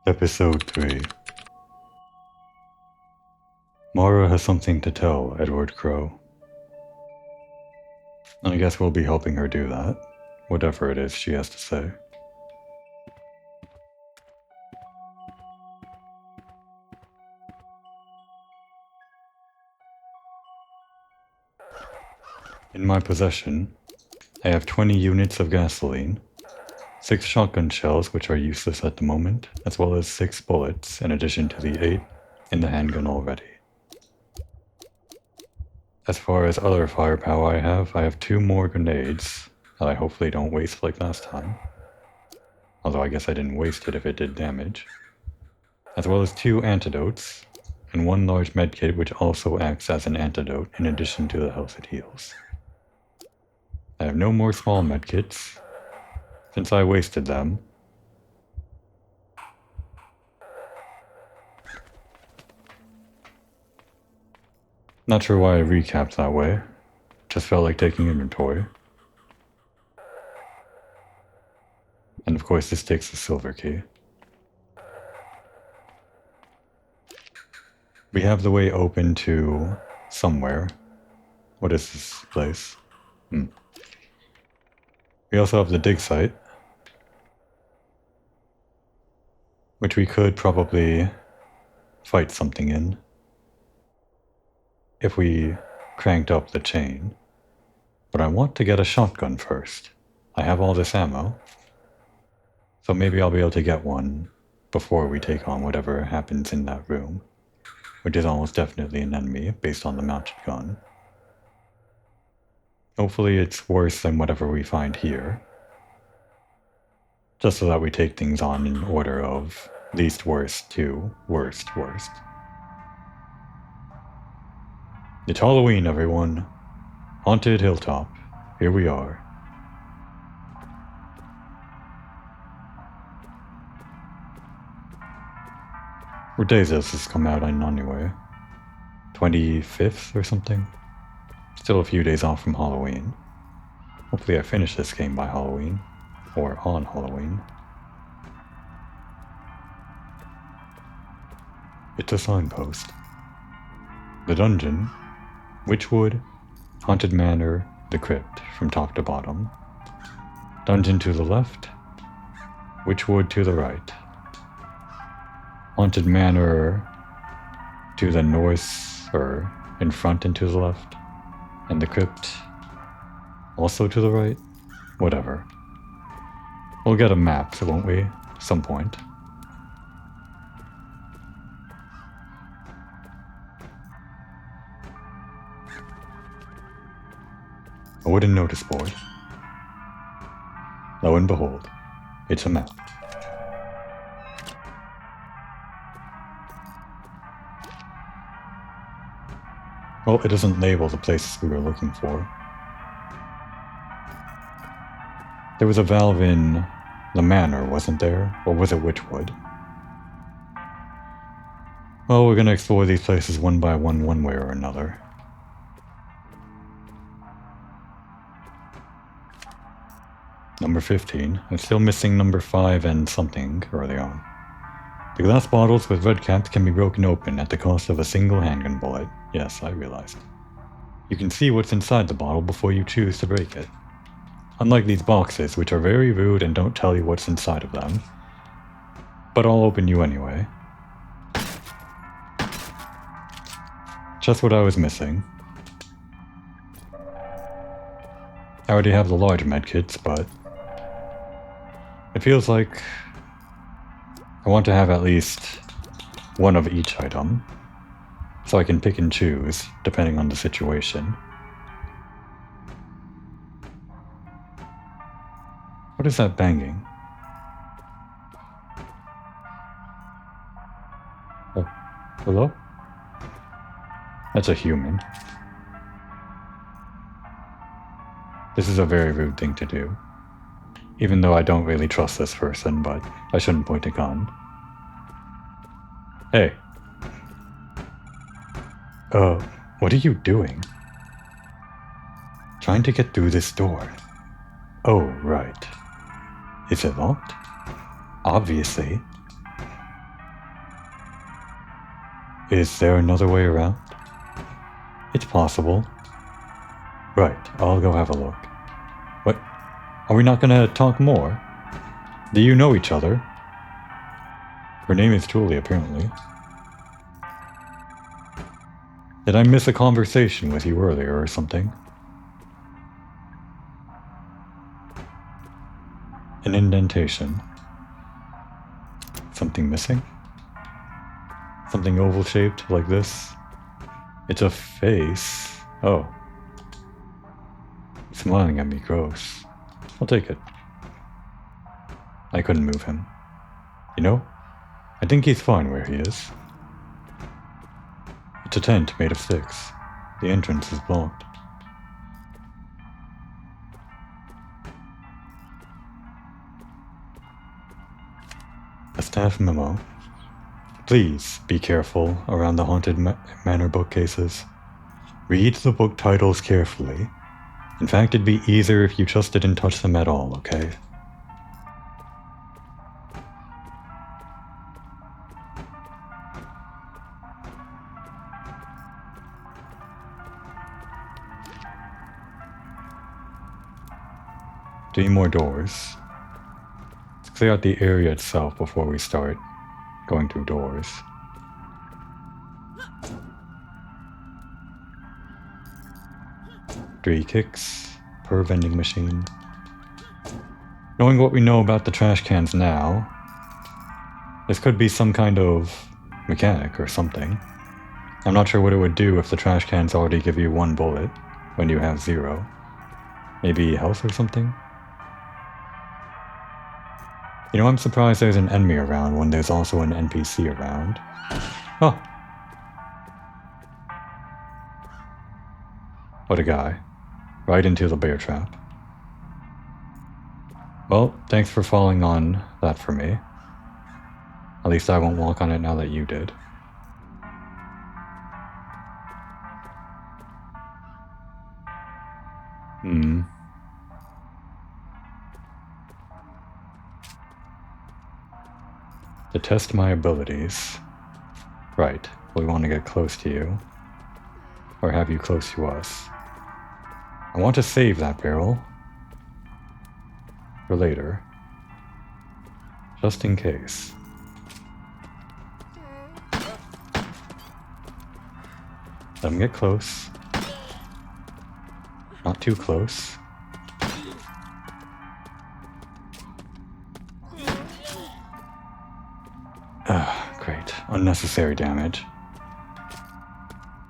Episode 3. Mara has something to tell Edward Crow. And I guess we'll be helping her do that, whatever it is she has to say. In my possession, I have 20 units of gasoline, 6 shotgun shells which are useless at the moment, as well as 6 bullets in addition to the 8 in the handgun already. As far as other firepower I have 2 more grenades that I hopefully don't waste like last time. Although I guess I didn't waste it if it did damage. As well as 2 antidotes, and 1 large medkit which also acts as an antidote in addition to the health it heals. I have no more small medkits, since I wasted them. Not sure why I recapped that way, just felt like taking inventory. And of course this takes the silver key. We have the way open to somewhere. What is this place? We also have the dig site, which we could probably fight something in if we cranked up the chain. But I want to get a shotgun first. I have all this ammo, so maybe I'll be able to get one before we take on whatever happens in that room, which is almost definitely an enemy based on the mounted gun. Hopefully it's worse than whatever we find here, just so that we take things on in order of least worst to worst. It's Halloween, everyone. Haunted Hilltop. Here we are. What day does this come out on anyway? 25th or something? Still a few days off from Halloween. Hopefully I finish this game by Halloween. Or on Halloween. It's a signpost. The dungeon, Witchwood, Haunted Manor, the crypt from top to bottom. Dungeon to the left, Witchwood to the right. Haunted Manor to the north, or in front and to the left. And the crypt also to the right. Whatever. We'll get a map, so won't we? At some point. A wooden notice board. Lo and behold, it's a map. Well, it doesn't label the places we were looking for. There was a valve in the manor, wasn't there? Or was it Witchwood? Well, we're gonna explore these places one by one way or another. Number 15. I'm still missing number 5 and something early on. The glass bottles with red caps can be broken open at the cost of a single handgun bullet. Yes, I realized. You can see what's inside the bottle before you choose to break it. Unlike these boxes, which are very rude and don't tell you what's inside of them. But I'll open you anyway. Just what I was missing. I already have the large medkits, but it feels like I want to have at least one of each item, so I can pick and choose, depending on the situation. What is that banging? Oh, hello? That's a human. This is a very rude thing to do. Even though I don't really trust this person, but I shouldn't point a gun. Hey. What are you doing? Trying to get through this door. Oh, right. Is it locked? Obviously. Is there another way around? It's possible. Right, I'll go have a look. What? Are we not gonna talk more? Do you know each other? Her name is Julie, apparently. Did I miss a conversation with you earlier or something? An indentation. Something missing? Something oval-shaped like this? It's a face. Oh. He's smiling at me, gross. I'll take it. I couldn't move him. You know, I think he's fine where he is. It's a tent made of sticks. The entrance is blocked. A staff memo. Please be careful around the haunted manor bookcases. Read the book titles carefully. In fact, it'd be easier if you just didn't touch them at all, okay? Three more doors. Let's clear out the area itself before we start going through doors. Three kicks per vending machine. Knowing what we know about the trash cans now, this could be some kind of mechanic or something. I'm not sure what it would do if the trash cans already give you 1 bullet when you have 0. Maybe health or something? You know, I'm surprised there's an enemy around when there's also an NPC around. Oh! What a guy. Right into the bear trap. Well, thanks for falling on that for me. At least I won't walk on it now that you did. To test my abilities. Right, we want to get close to you. Or have you close to us. I want to save that barrel. For later. Just in case. Let him get close. Not too close. Great. Unnecessary damage.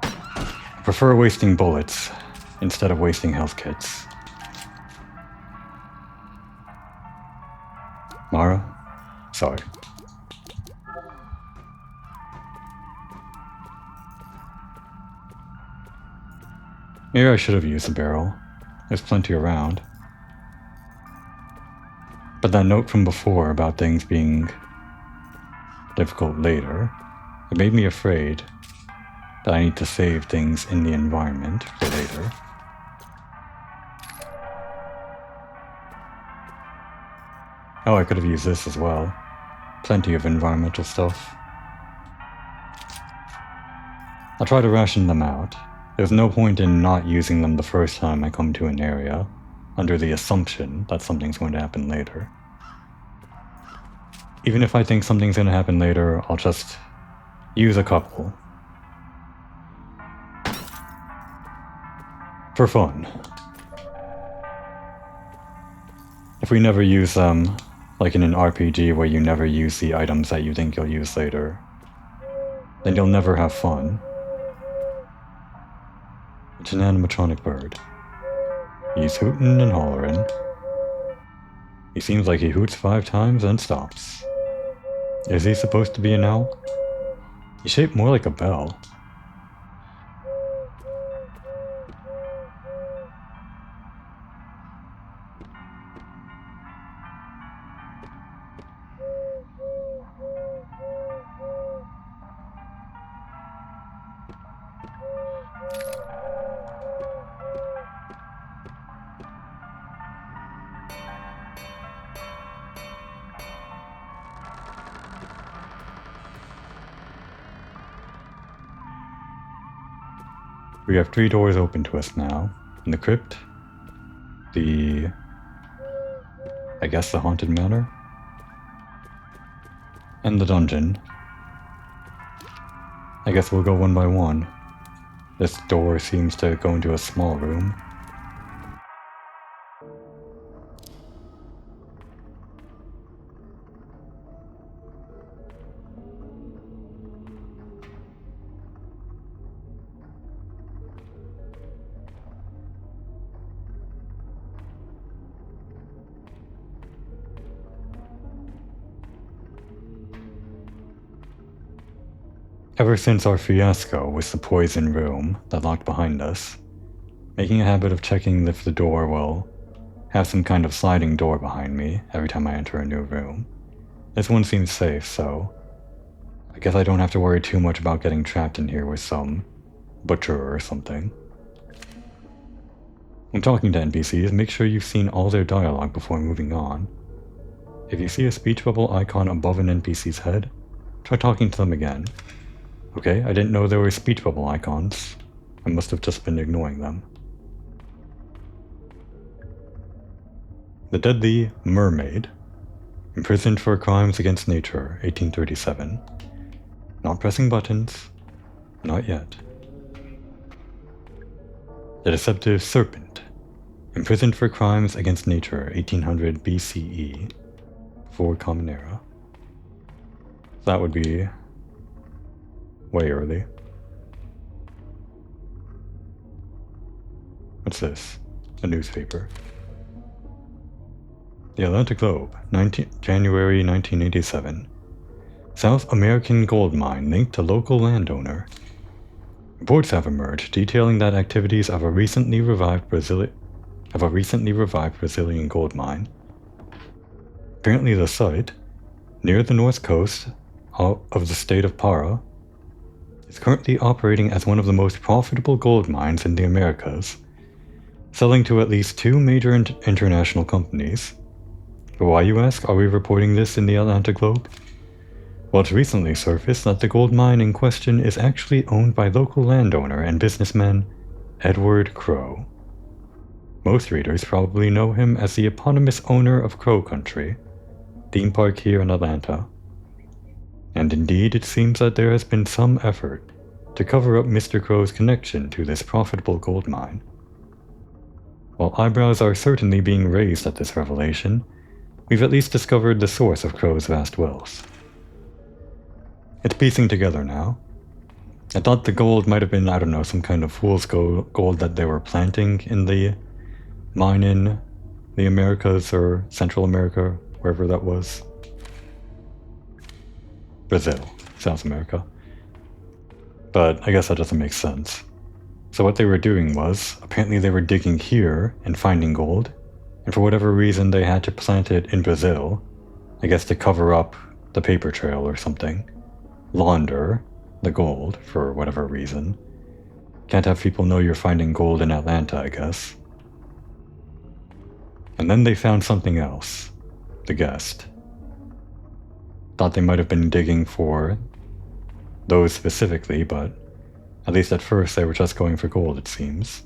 I prefer wasting bullets instead of wasting health kits. Mara? Sorry. Maybe I should have used the barrel. There's plenty around. But that note from before about things being difficult later, it made me afraid that I need to save things in the environment for later. Oh, I could have used this as well. Plenty of environmental stuff. I'll try to ration them out. There's no point in not using them the first time I come to an area, under the assumption that something's going to happen later. Even if I think something's going to happen later, I'll just use a couple. For fun. If we never use them, like in an RPG where you never use the items that you think you'll use later, then you'll never have fun. It's an animatronic bird. He's hootin' and hollerin'. He seems like he hoots 5 times and stops. Is he supposed to be an owl? He's shaped more like a bell. We have 3 doors open to us now. In the crypt, I guess the haunted manor, and the dungeon. I guess we'll go one by one. This door seems to go into a small room. Ever since our fiasco with the poison room that locked behind us, making a habit of checking if the door will have some kind of sliding door behind me every time I enter a new room. This one seems safe, so I guess I don't have to worry too much about getting trapped in here with some butcher or something. When talking to NPCs, make sure you've seen all their dialogue before moving on. If you see a speech bubble icon above an NPC's head, try talking to them again. Okay, I didn't know there were speech bubble icons. I must have just been ignoring them. The Deadly Mermaid. Imprisoned for crimes against nature, 1837. Not pressing buttons. Not yet. The Deceptive Serpent. Imprisoned for crimes against nature, 1800 BCE. Before Common Era. That would be way early. What's this? A newspaper. The Atlanta Globe, January 1987. South American gold mine linked to local landowner. Reports have emerged detailing that activities of a recently revived Brazilian gold mine. Apparently the site, near the north coast of the state of Pará, is currently operating as one of the most profitable gold mines in the Americas, selling to at least 2 major international companies. But why, you ask, are we reporting this in the Atlanta Globe? Well, it's recently surfaced that the gold mine in question is actually owned by local landowner and businessman Edward Crow. Most readers probably know him as the eponymous owner of Crow Country, theme park here in Atlanta. And indeed, it seems that there has been some effort to cover up Mr. Crow's connection to this profitable gold mine. While eyebrows are certainly being raised at this revelation, we've at least discovered the source of Crow's vast wealth. It's piecing together now. I thought the gold might have been, I don't know, some kind of fool's gold that they were planting in the mine in the Americas or Central America, wherever that was. Brazil, South America. But I guess that doesn't make sense. So what they were doing was, apparently they were digging here and finding gold, and for whatever reason they had to plant it in Brazil, I guess to cover up the paper trail or something. Launder the gold, for whatever reason. Can't have people know you're finding gold in Atlanta, I guess. And then they found something else. The guest. Thought they might have been digging for those specifically, but at least at first they were just going for gold, it seems.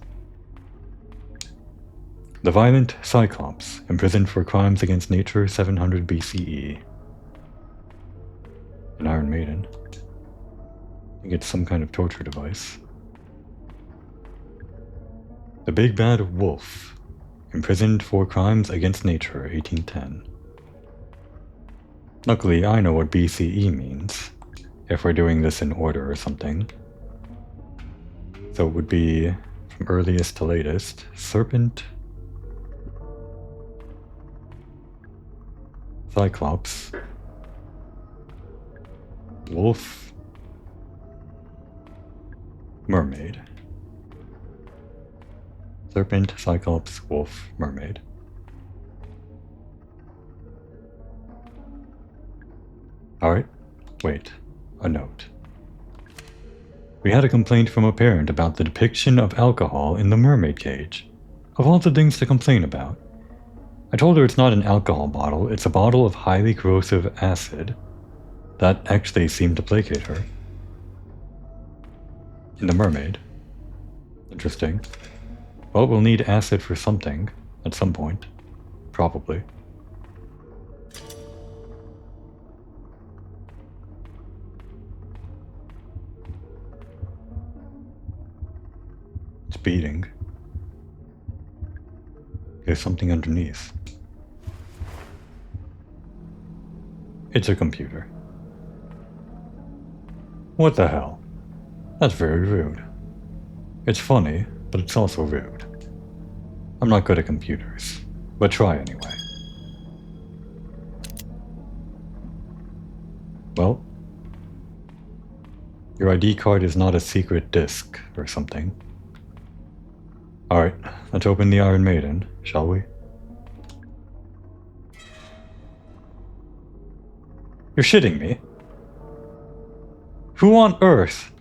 The Violent Cyclops, imprisoned for crimes against nature, 700 BCE. An Iron Maiden. I think it's some kind of torture device. The Big Bad Wolf, imprisoned for crimes against nature, 1810. Luckily, I know what BCE means, if we're doing this in order or something. So it would be, from earliest to latest, Serpent, Cyclops, Wolf, Mermaid. Serpent, Cyclops, Wolf, Mermaid. Alright, wait, a note. We had a complaint from a parent about the depiction of alcohol in the mermaid cage. Of all the things to complain about. I told her it's not an alcohol bottle, it's a bottle of highly corrosive acid. That actually seemed to placate her. In the mermaid. Interesting. Well, we'll need acid for something at some point. Probably. It's beating. There's something underneath. It's a computer. What the hell? That's very rude. It's funny, but it's also rude. I'm not good at computers, but try anyway. Well, your ID card is not a secret disk or something. Alright, let's open the Iron Maiden, shall we? You're shitting me? Who on earth?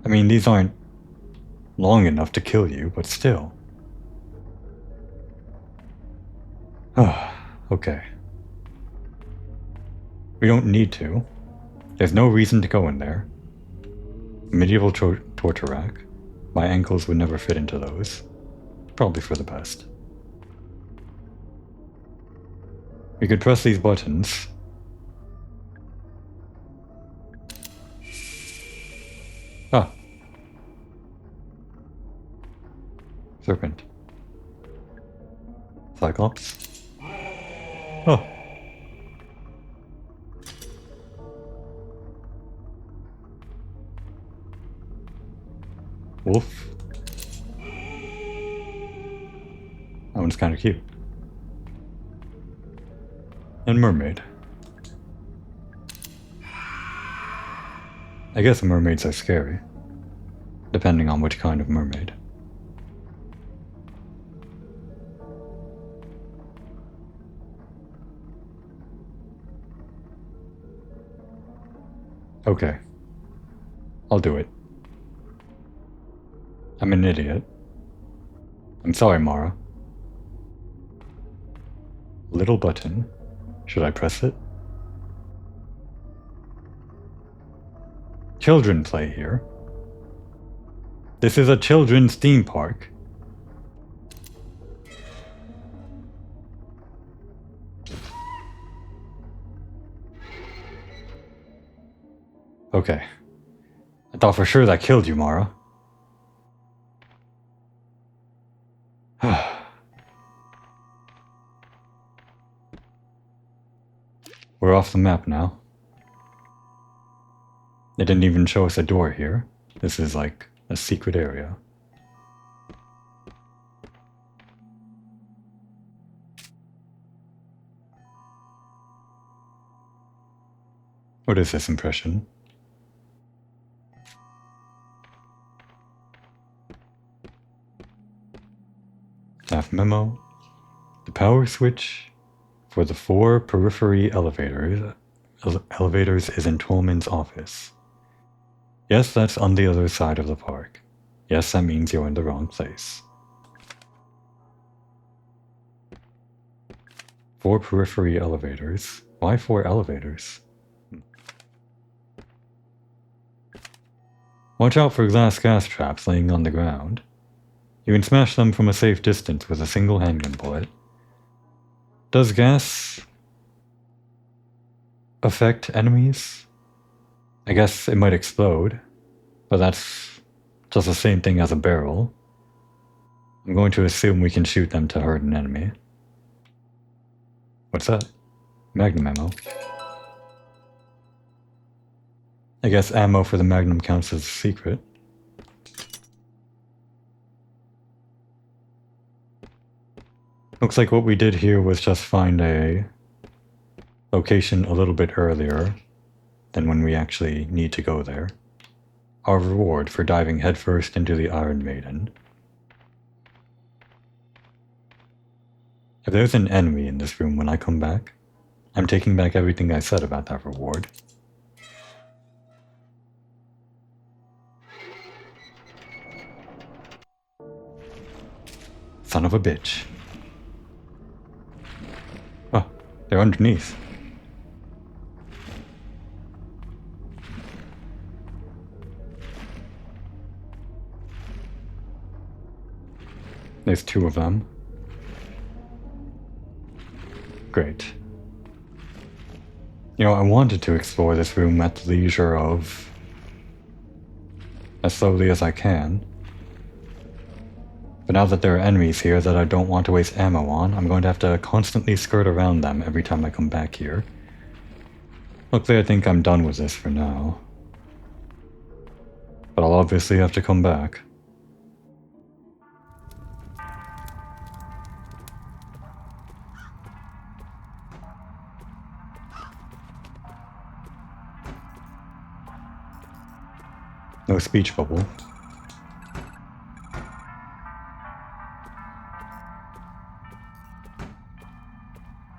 I mean, these aren't long enough to kill you, but still. Okay. We don't need to. There's no reason to go in there. Medieval torture rack. My ankles would never fit into those. Probably for the best. We could press these buttons. Ah. Serpent. Cyclops. Oh. Wolf. That one's kind of cute. And mermaid. I guess mermaids are scary. Depending on which kind of mermaid. Okay. I'll do it. I'm an idiot. I'm sorry, Mara. Little button. Should I press it? Children play here. This is a children's theme park. Okay. I thought for sure that killed you, Mara. We're off the map now. They didn't even show us a door here. This is like a secret area. What is this impression? Staff memo. The power switch for the 4 periphery elevators is in Tolman's office. Yes, that's on the other side of the park. Yes, that means you're in the wrong place. 4 periphery elevators. Why 4 elevators? Watch out for glass gas traps laying on the ground. You can smash them from a safe distance with a single handgun bullet. Does gas affect enemies? I guess it might explode, but that's just the same thing as a barrel. I'm going to assume we can shoot them to hurt an enemy. What's that? Magnum ammo. I guess ammo for the Magnum counts as a secret. Looks like what we did here was just find a location a little bit earlier than when we actually need to go there. Our reward for diving headfirst into the Iron Maiden. If there's an enemy in this room when I come back, I'm taking back everything I said about that reward. Son of a bitch. Oh, they're underneath. There's 2 of them. Great. You know, I wanted to explore this room at the leisure of as slowly as I can. But now that there are enemies here that I don't want to waste ammo on, I'm going to have to constantly skirt around them every time I come back here. Luckily, I think I'm done with this for now. But I'll obviously have to come back. No speech bubble.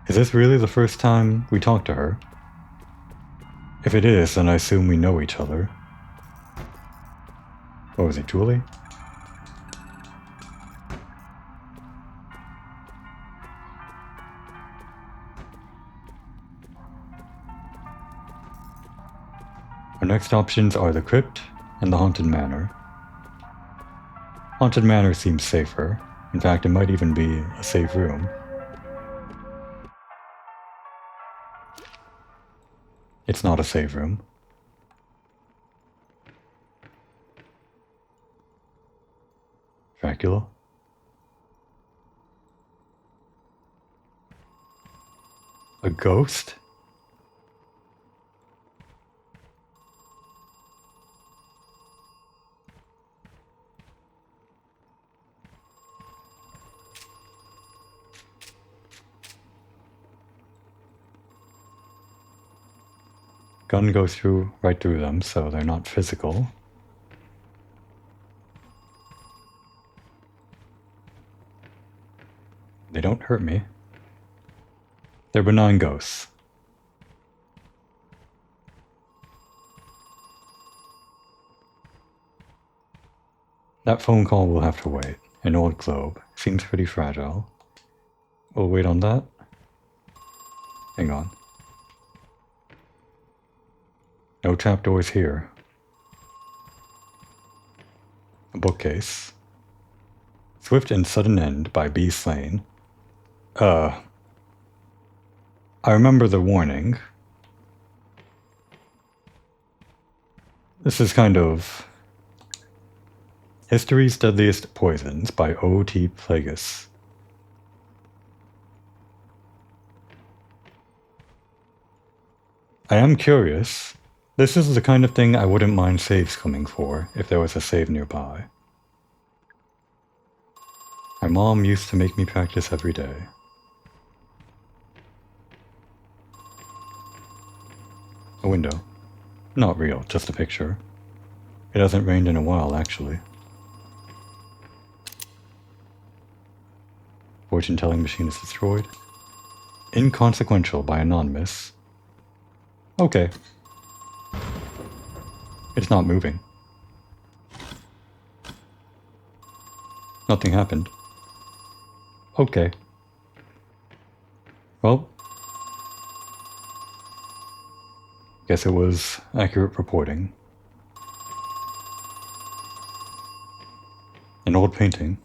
Is this really the first time we talk to her? If it is, then I assume we know each other. Oh, is it Julie? Our next options are the crypt and the haunted manor. Haunted manor seems safer. In fact, it might even be a safe room. It's not a save room. Dracula? A ghost? Gun goes right through them, so they're not physical. They don't hurt me. They're benign ghosts. That phone call will have to wait. An old globe. Seems pretty fragile. We'll wait on that. Hang on. No trapdoors here. A bookcase. Swift and Sudden End by B. Slane. I remember the warning. This is kind of... History's Deadliest Poisons by O.T. Plagueis. I am curious. This is the kind of thing I wouldn't mind saves coming for if there was a save nearby. My mom used to make me practice every day. A window. Not real, just a picture. It hasn't rained in a while, actually. Fortune-telling machine is destroyed. Inconsequential by Anonymous. Okay. It's not moving. Nothing happened. Okay. Well, guess it was accurate reporting. An old painting.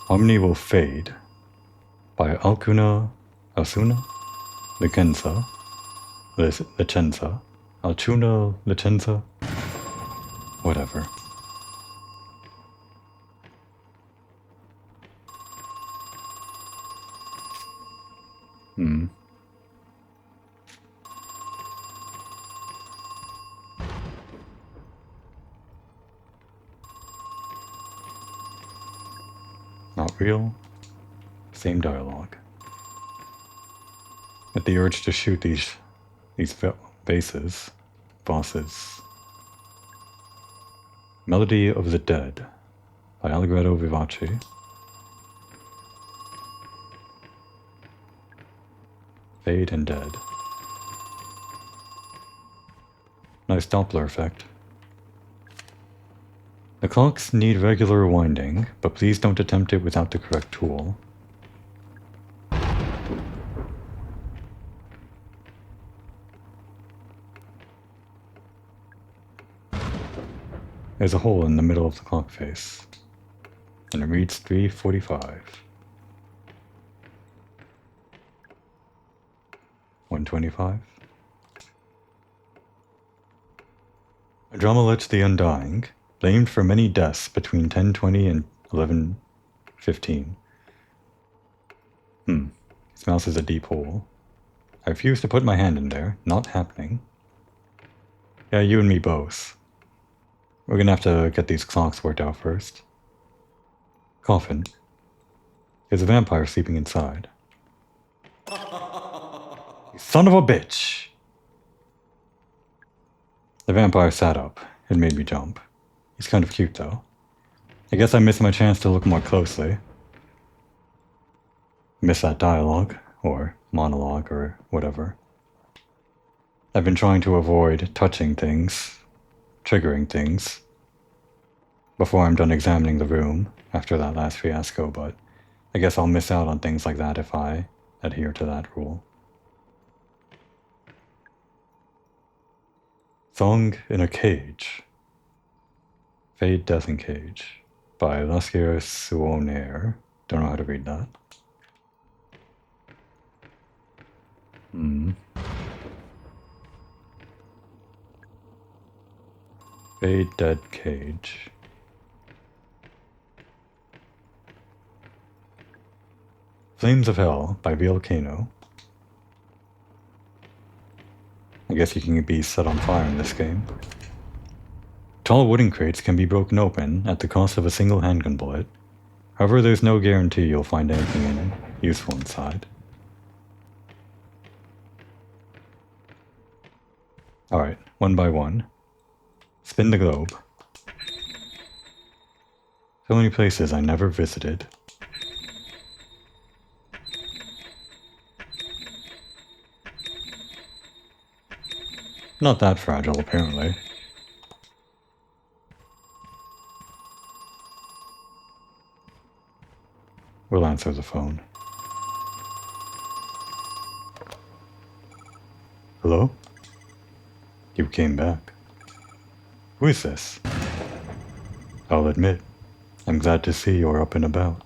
Omni Will Fade by Alcuna Licenza, Alcuna Licenza, whatever. Not real. Same dialogue. At the urge to shoot these bosses. Melody of the Dead by Allegretto Vivace. Fade and Dead. Nice Doppler effect. The clocks need regular winding, but please don't attempt it without the correct tool. There's a hole in the middle of the clock face. And it reads 3:45. 1:25. A drama alleged the Undying, blamed for many deaths between 10:20 and 11:15. This mouse is a deep hole. I refuse to put my hand in there. Not happening. Yeah, you and me both. We're gonna have to get these clocks worked out first. Coffin. There's a vampire sleeping inside. You son of a bitch! The vampire sat up. It made me jump. He's kind of cute though. I guess I missed my chance to look more closely. Miss that dialogue, or monologue, or whatever. I've been trying to avoid touching things, triggering things, before I'm done examining the room after that last fiasco, but I guess I'll miss out on things like that if I adhere to that rule. Song in a Cage. Fade Death in Cage by Laskier Suonair. Don't know how to read that. Fade Dead Cage. Flames of Hell by Volcano. I guess you can be set on fire in this game. Tall wooden crates can be broken open at the cost of a single handgun bullet. However, there's no guarantee you'll find anything useful inside. Alright, one by one. Spin the globe. So many places I never visited. Not that fragile, apparently. We'll answer the phone. Hello? You came back. Who is this? I'll admit, I'm glad to see you're up and about.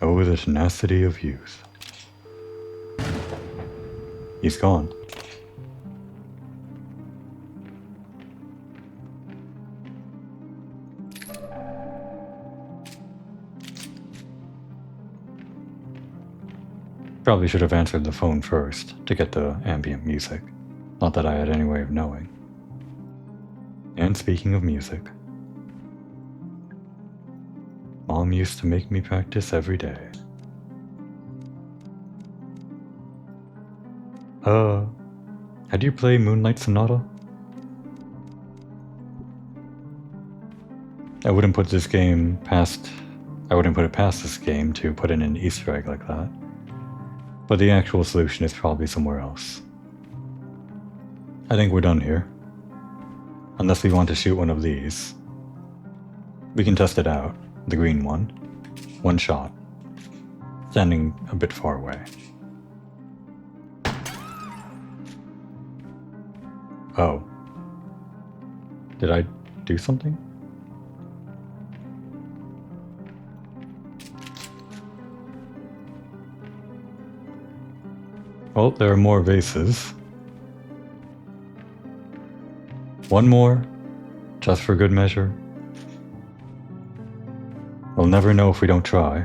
Oh, the tenacity of youth. He's gone. Probably should have answered the phone first to get the ambient music. Not that I had any way of knowing. And speaking of music, Mom used to make me practice every day. How do you play Moonlight Sonata? I wouldn't put it past this game to put in an Easter egg like that. But the actual solution is probably somewhere else. I think we're done here. Unless we want to shoot one of these. We can test it out. The green one. One shot. Standing a bit far away. Oh. Did I do something? Well, there are more vases. One more, just for good measure. We'll never know if we don't try.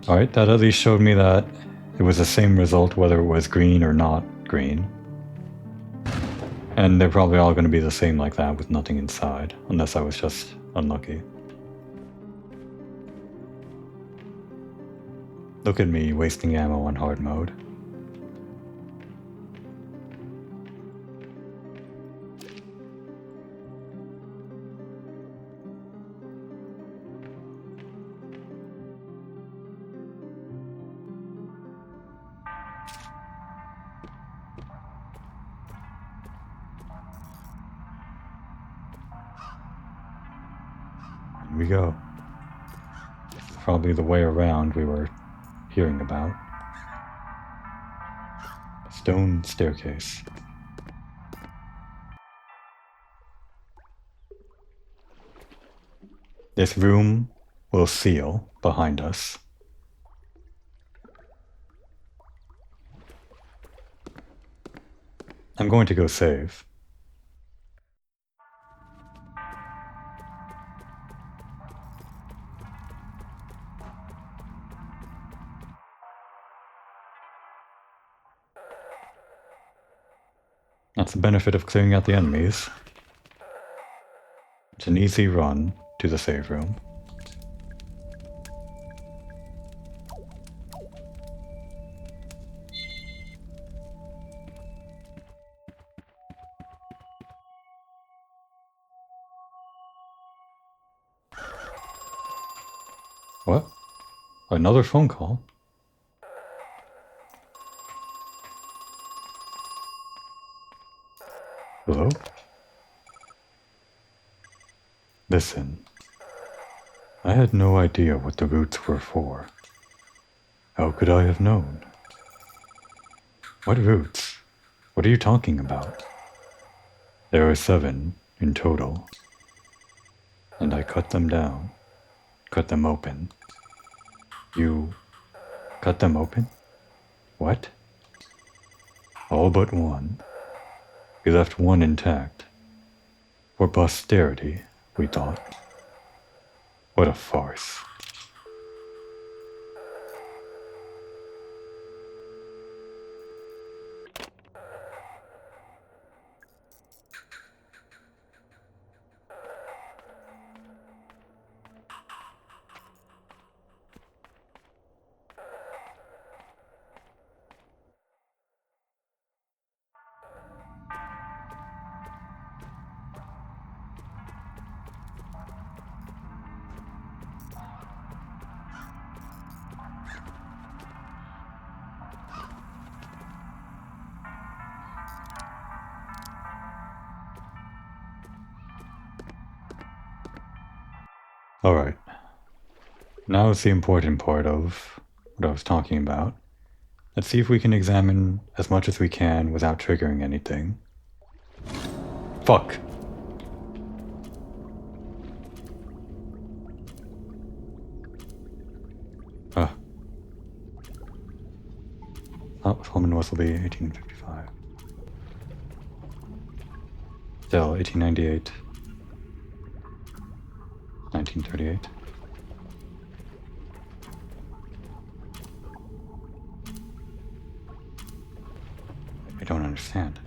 Alright, that at least showed me that it was the same result whether it was green or not green. And they're probably all going to be the same like that with nothing inside, unless I was just unlucky. Look at me wasting ammo on hard mode. Here we go. Probably the way around we were hearing about. Let's stone staircase. This room will seal behind us. I'm going to go save. That's the benefit of clearing out the enemies. It's an easy run to the save room. What? Another phone call? Hello? Listen, I had no idea what the roots were for. How could I have known? What roots? What are you talking about? There are 7 in total, and I cut them down, cut them open. You cut them open? What? All but one. We left one intact. For posterity, we thought. What a farce. Alright. Now it's the important part of what I was talking about. Let's see if we can examine as much as we can without triggering anything. Fuck! Solomon Wesselby, 1855. Still, 1898. 1938. I don't understand.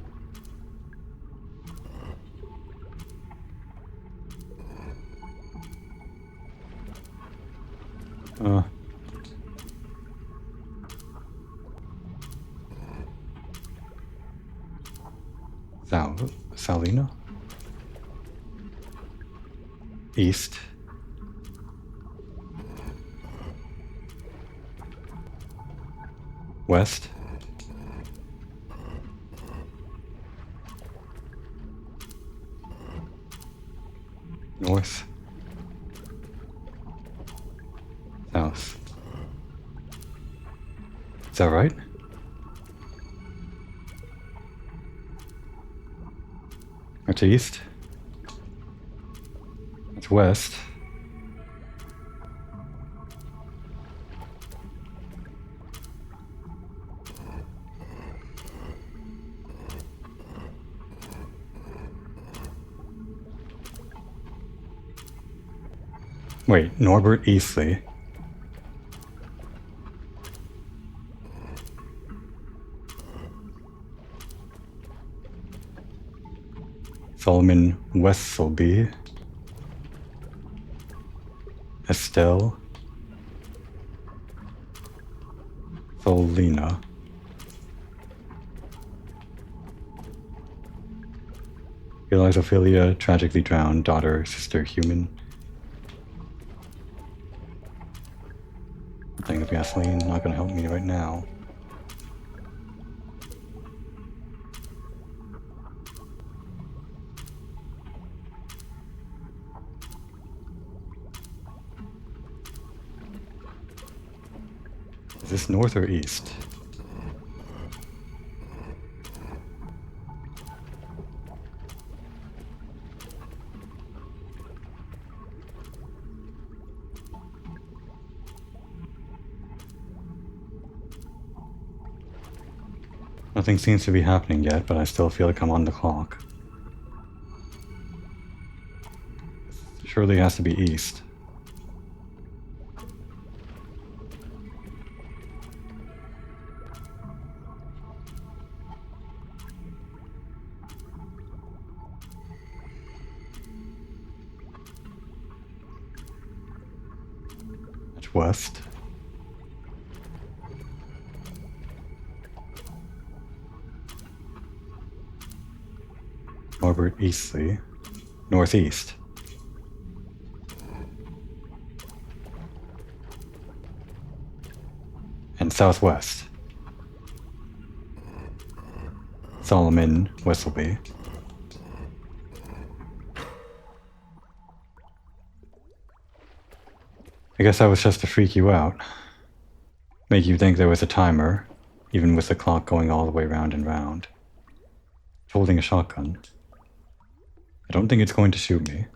Salina? East. West. North. South. Is that right? That's east. That's west. Wait, Norbert Eastley. Solomon Wesselby. Estelle. Solina. Realize Ophelia, tragically drowned, daughter, sister, human. Thing of gasoline, not gonna help me right now. Is this north or east? Nothing seems to be happening yet, but I still feel like I'm on the clock. Surely it has to be east. That's west. Norbert Eastleigh. Northeast. And southwest. Solomon Wesselby. I guess that was just to freak you out. Make you think there was a timer, even with the clock going all the way round and round. Holding a shotgun. I don't think it's going to shoot me.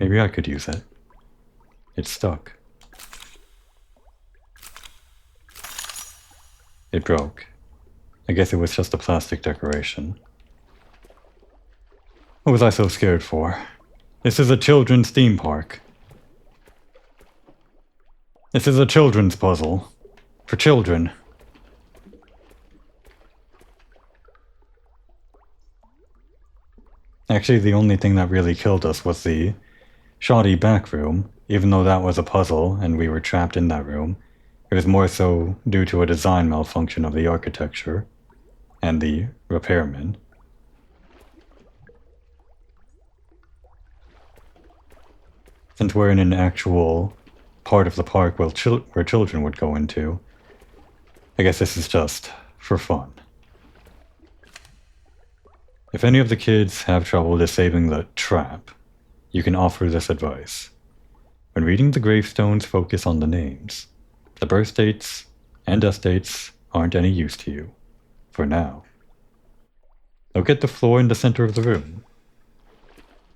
Maybe I could use it. It's stuck. It broke. I guess it was just a plastic decoration. What was I so scared for? This is a children's theme park. This is a children's puzzle. For children. Actually, the only thing that really killed us was the shoddy back room. Even though that was a puzzle and we were trapped in that room, it was more so due to a design malfunction of the architecture and the repairman. Since we're in an actual part of the park where children would go into, I guess this is just for fun. If any of the kids have trouble disabling the trap, you can offer this advice. When reading the gravestones, focus on the names. The birth dates and death dates aren't any use to you, for now. Look at the floor in the center of the room.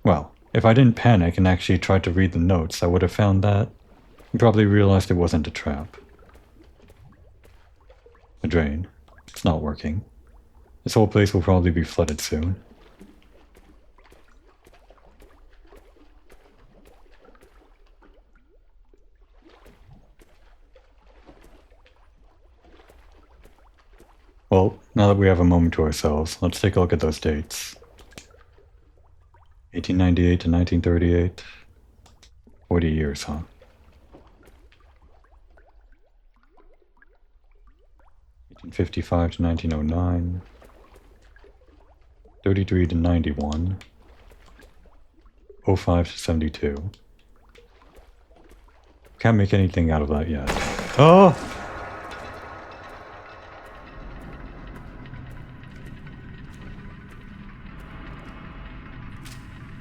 Well, if I didn't panic and actually tried to read the notes, I would have found that and probably realized it wasn't a trap. A drain. It's not working. This whole place will probably be flooded soon. Well, now that we have a moment to ourselves, let's take a look at those dates. 1898 to 1938. 40 years, huh? 1855 to 1909. 33 to 91. 05 to 72. Can't make anything out of that yet. Oh!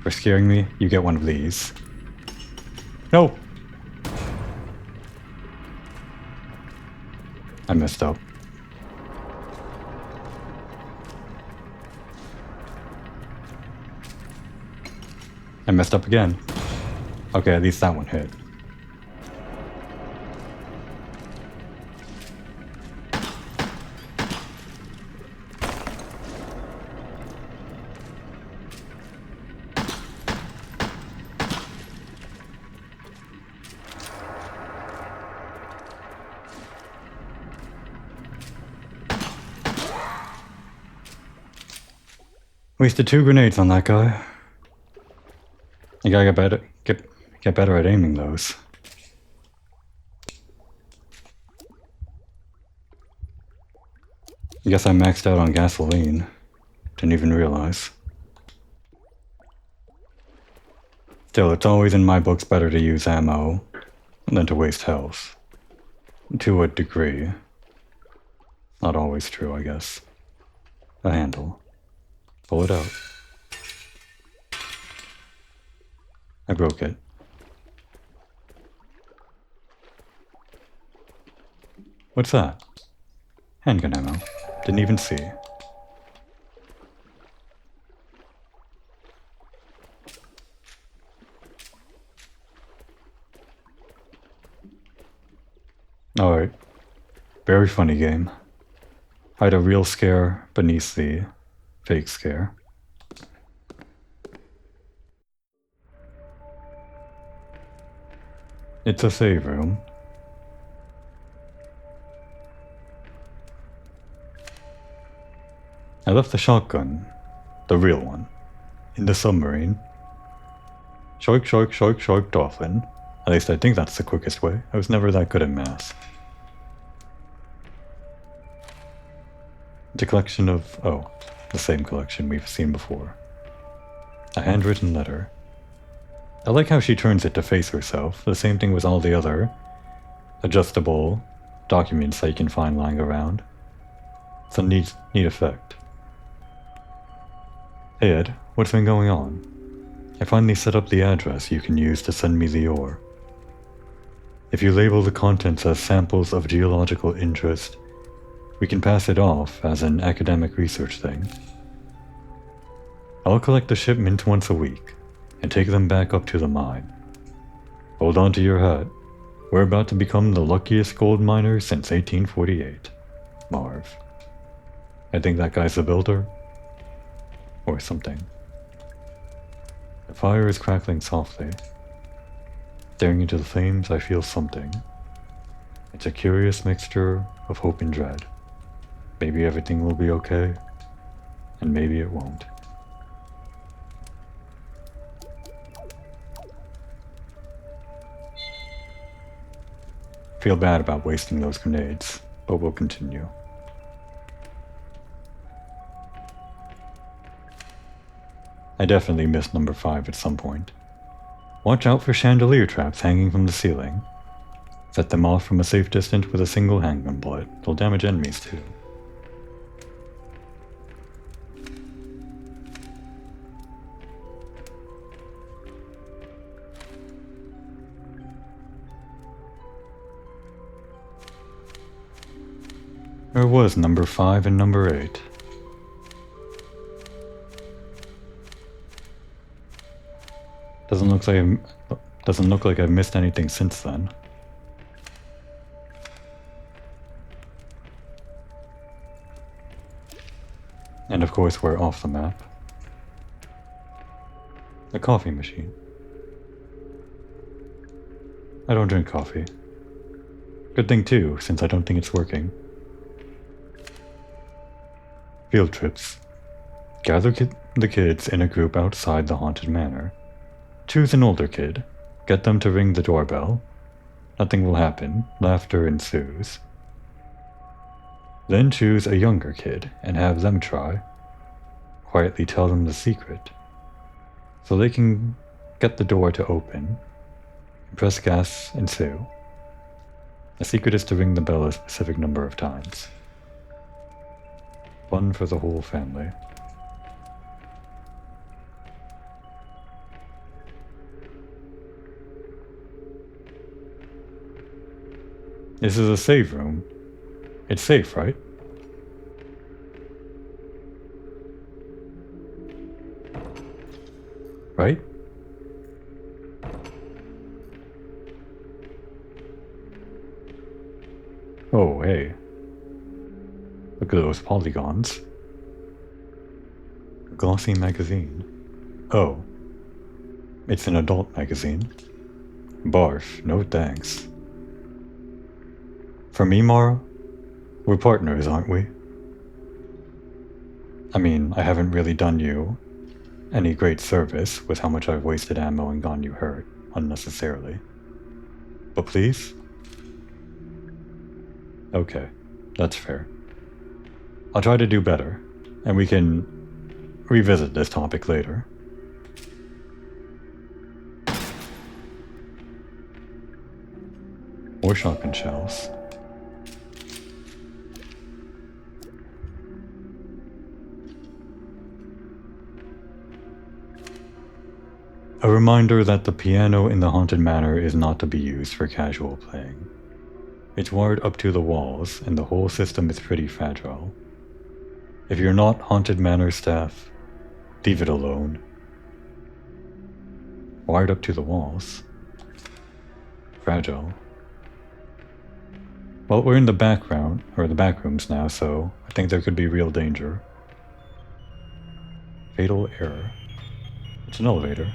For scaring me, you get one of these. No! I messed up. I messed up again. Okay, at least that one hit. Wasted 2 grenades on that guy. You gotta get better at aiming those. I guess I maxed out on gasoline. Didn't even realize. Still, it's always in my books better to use ammo than to waste health. To a degree. Not always true, I guess. A handle. Pull it out. I broke it. What's that? Handgun ammo. Didn't even see. Alright. Very funny game. Hide a real scare beneath the fake scare. It's a save room. I left the shotgun, the real one, in the submarine. Shark, shark, shark, shark, dolphin. At least I think that's the quickest way. I was never that good at math. It's a collection of, oh, the same collection we've seen before. A handwritten letter. I like how she turns it to face herself. The same thing with all the other adjustable documents that you can find lying around. It's a neat effect. Hey Ed, what's been going on? I finally set up the address you can use to send me the ore. If you label the contents as samples of geological interest, we can pass it off as an academic research thing. I'll collect the shipment once a week and take them back up to the mine. Hold on to your hat. We're about to become the luckiest gold miners since 1848. Marv. I think that guy's a builder. Or something. The fire is crackling softly. Staring into the flames, I feel something. It's a curious mixture of hope and dread. Maybe everything will be okay, and maybe it won't. Feel bad about wasting those grenades, but we'll continue. I definitely missed number 5 at some point. Watch out for chandelier traps hanging from the ceiling. Set them off from a safe distance with a single handgun bullet. They'll damage enemies too. There was number 5 and number 8. Doesn't look like I've missed anything since then. And of course we're off the map. A coffee machine. I don't drink coffee. Good thing too, since I don't think it's working. Field trips. Gather the kids in a group outside the haunted manor. Choose an older kid. Get them to ring the doorbell. Nothing will happen. Laughter ensues. Then choose a younger kid and have them try. Quietly tell them the secret, so they can get the door to open. Press gas ensue. The secret is to ring the bell a specific number of times. Fun for the whole family. This is a save room. It's safe, right? Right? Oh, hey. Look at those polygons. A glossy magazine. Oh. It's an adult magazine. Barf, no thanks. For me, Mara, we're partners, aren't we? I mean, I haven't really done you any great service with how much I've wasted ammo and gotten you hurt unnecessarily. But please? Okay, that's fair. I'll try to do better, and we can revisit this topic later. More shotgun shells. A reminder that the piano in the haunted manor is not to be used for casual playing. It's wired up to the walls, and the whole system is pretty fragile. If you're not haunted manor staff, leave it alone. Wired up to the walls. Fragile. Well, we're in the background, or the back rooms now, so I think there could be real danger. Fatal error. It's an elevator.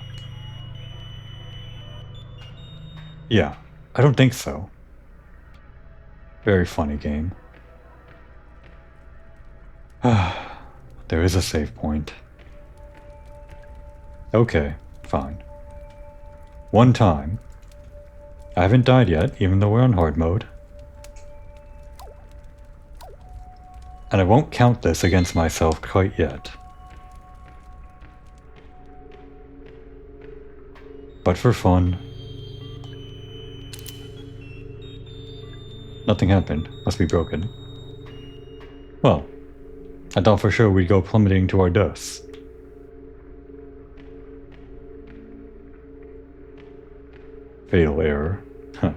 Yeah, I don't think so. Very funny game. There is a save point. Okay, fine. One time. I haven't died yet, even though we're on hard mode. And I won't count this against myself quite yet. But for fun. Nothing happened. Must be broken. Well, I thought for sure we'd go plummeting to our deaths. Fatal error. Huh.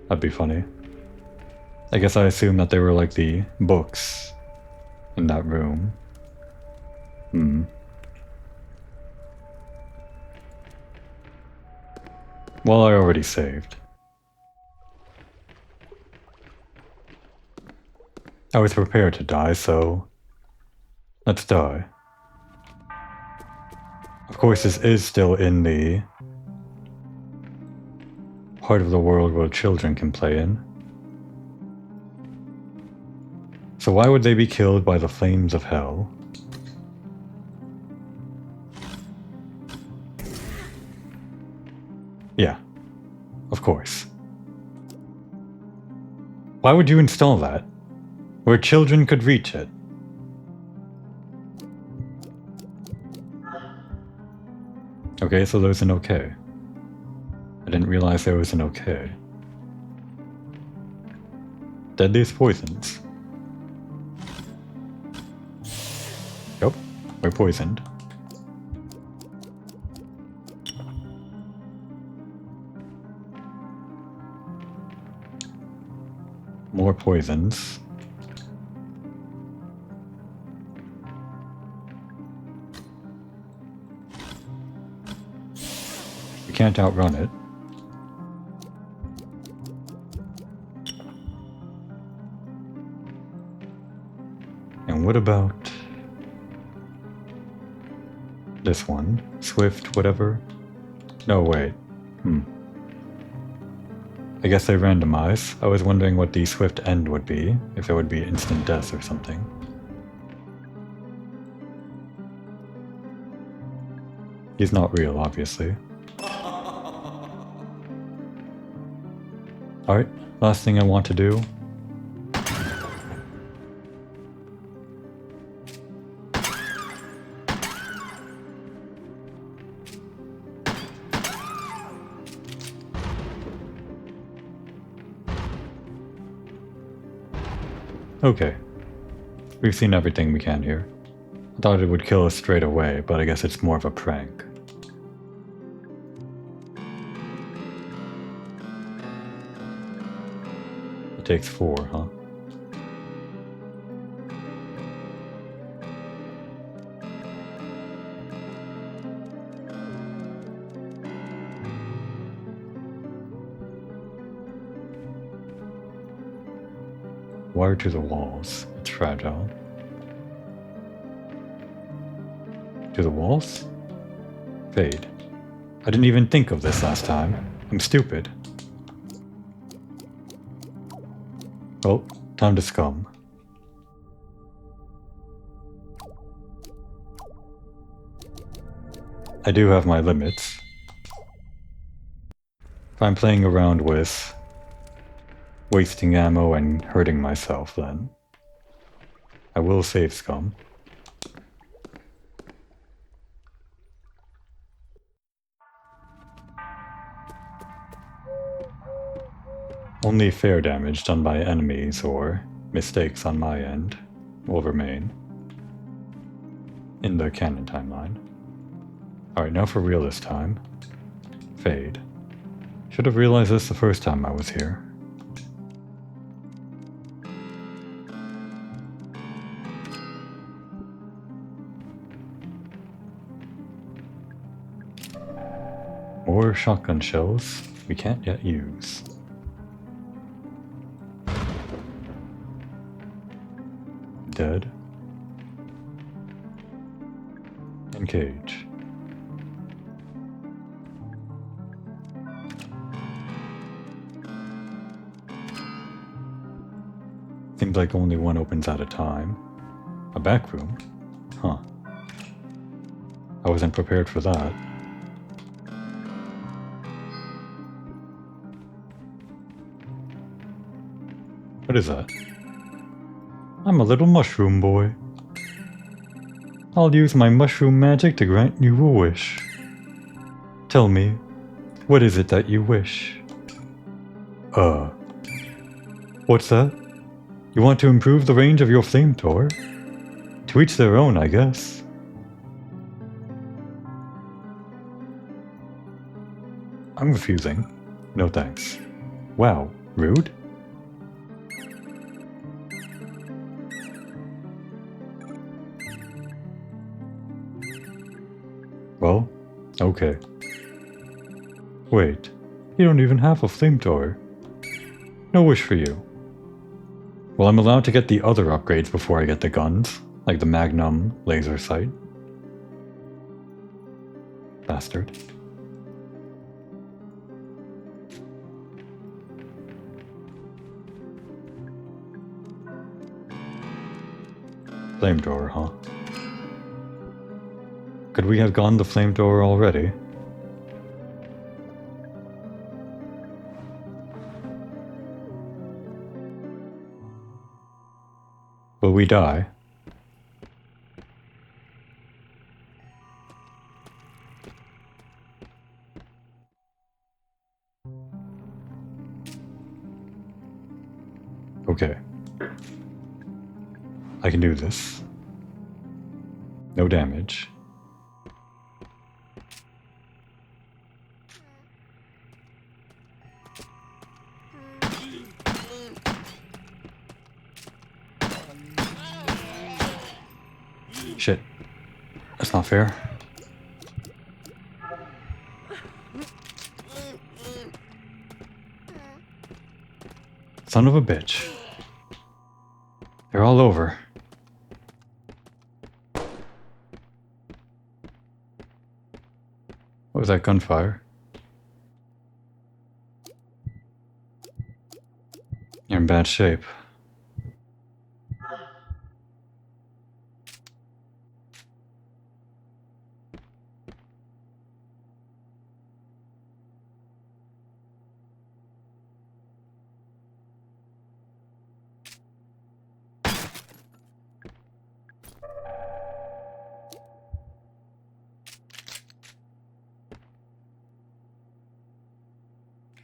That'd be funny. I guess I assumed that they were like the books in that room. Well, I already saved. I was prepared to die, so let's die. Of course, this is still in the part of the world where children can play in. So why would they be killed by the flames of hell? Yeah, of course. Why would you install that? Where children could reach it? Okay, so there's an okay. I didn't realize there was an okay. Deadliest poisons. Yep, we're poisoned. More poisons. We can't outrun it. And what about this one? Swift, whatever? No, wait. I guess they randomize. I was wondering what the swift end would be, if it would be instant death or something. He's not real, obviously. Alright, last thing I want to do. Okay. We've seen everything we can here. I thought it would kill us straight away, but I guess it's more of a prank. It takes 4, huh? Wire to the walls. It's fragile. To the walls? Fade. I didn't even think of this last time. I'm stupid. Well, time to scum. I do have my limits. If I'm playing around with wasting ammo and hurting myself, then I will save scum. Only fair damage done by enemies or mistakes on my end will remain in the canon timeline. Alright, now for real this time. Fade. Should have realized this the first time I was here. More shotgun shells we can't yet use. Dead. And cage. Seems like only one opens at a time. A back room? Huh. I wasn't prepared for that. What is that? I'm a little mushroom boy. I'll use my mushroom magic to grant you a wish. Tell me, what is it that you wish? What's that? You want to improve the range of your flamethrower? To each their own, I guess. I'm refusing. No thanks. Wow, rude? Well, okay. Wait, you don't even have a flamethrower. No wish for you. Well, I'm allowed to get the other upgrades before I get the guns, like the Magnum laser sight. Bastard. Flamethrower, huh? Could we have gone the flamethrower already? Will we die? Okay. I can do this. No damage. Shit. That's not fair. Son of a bitch. They're all over. What was that gunfire? You're in bad shape.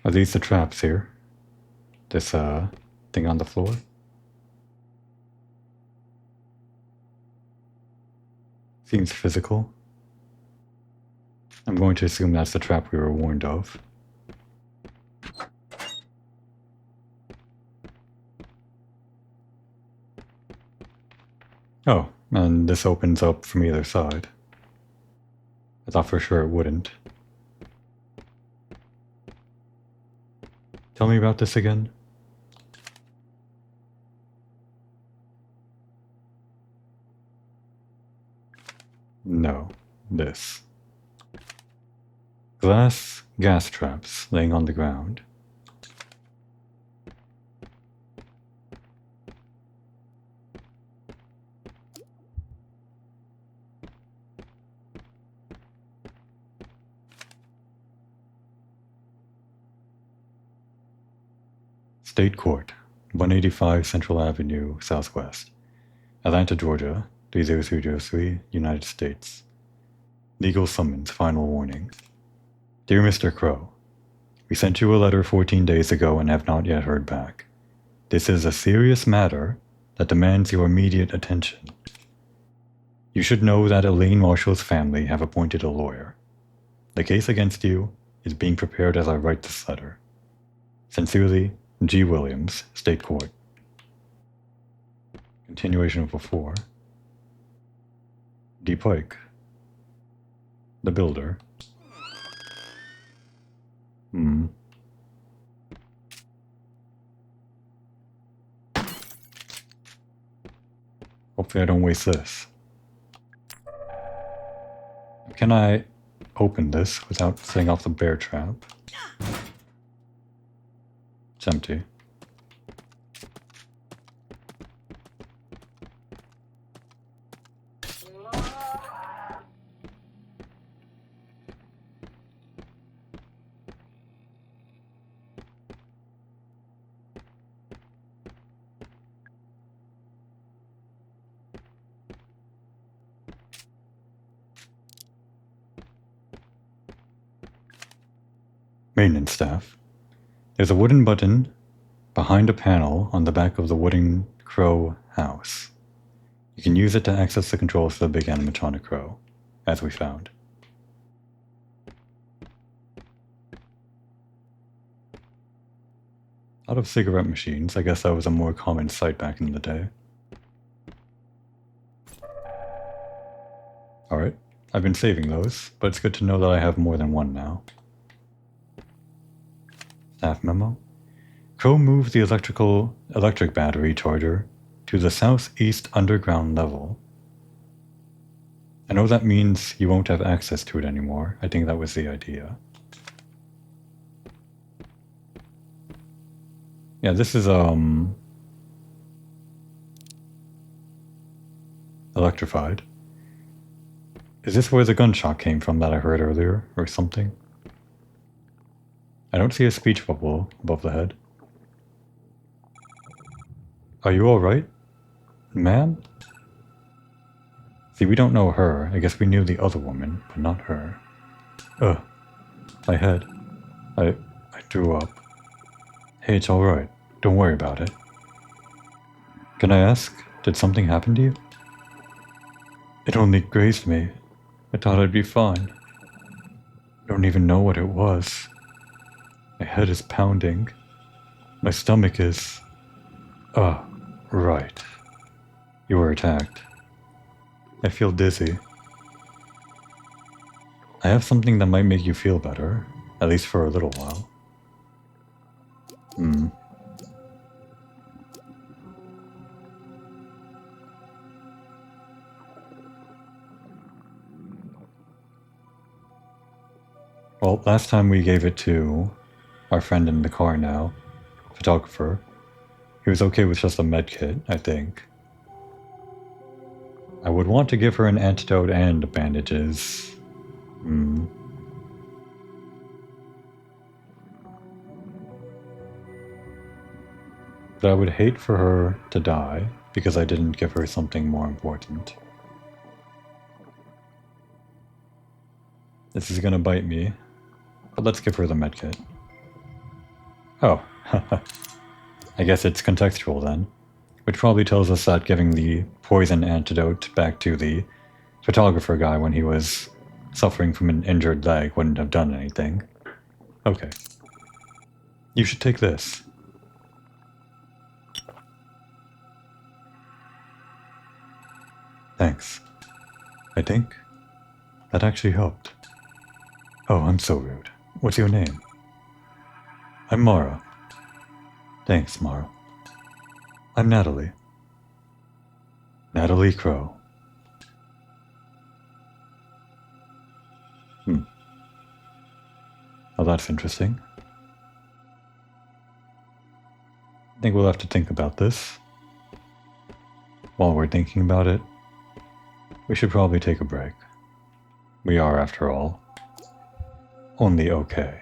Are these the traps here? This, thing on the floor? Seems physical. I'm going to assume that's the trap we were warned of. Oh, and this opens up from either side. I thought for sure it wouldn't. Tell me about this again. No, this. Glass gas traps laying on the ground. State Court, 185 Central Avenue, Southwest, Atlanta, Georgia, 30303, United States. Legal summons, final warning. Dear Mr. Crow, we sent you a letter 14 days ago and have not yet heard back. This is a serious matter that demands your immediate attention. You should know that Elaine Marshall's family have appointed a lawyer. The case against you is being prepared as I write this letter. Sincerely, G. Williams, State Court. Continuation of before. D. Pike. The builder. Hopefully I don't waste this. Can I open this without setting off the bear trap? It's empty. Maintenance staff. There's a wooden button behind a panel on the back of the wooden crow house. You can use it to access the controls for the big animatronic crow, as we found. Out of cigarette machines, I guess that was a more common sight back in the day. Alright, I've been saving those, but it's good to know that I have more than one now. Staff memo. Crow moved the electric battery charger to the southeast underground level. I know that means you won't have access to it anymore. I think that was the idea. Yeah, this is, electrified. Is this where the gunshot came from that I heard earlier, or something? I don't see a speech bubble above the head. Are you alright, ma'am? See, we don't know her. I guess we knew the other woman, but not her. Ugh. My head. I threw up. Hey, it's alright. Don't worry about it. Can I ask, did something happen to you? It only grazed me. I thought I'd be fine. I don't even know what it was. My head is pounding. My stomach is... Ah, right. You were attacked. I feel dizzy. I have something that might make you feel better, at least for a little while. Well, last time we gave it to our friend in the car now, photographer. He was okay with just a med kit, I think. I would want to give her an antidote and bandages. But I would hate for her to die because I didn't give her something more important. This is gonna bite me, but let's give her the medkit. Oh, I guess it's contextual then, which probably tells us that giving the poison antidote back to the photographer guy when he was suffering from an injured leg wouldn't have done anything. Okay. You should take this. Thanks. I think that actually helped. Oh, I'm so rude. What's your name? I'm Mara. Thanks, Mara. I'm Natalie. Natalie Crow. Oh, that's interesting. I think we'll have to think about this. While we're thinking about it, we should probably take a break. We are, after all, only okay.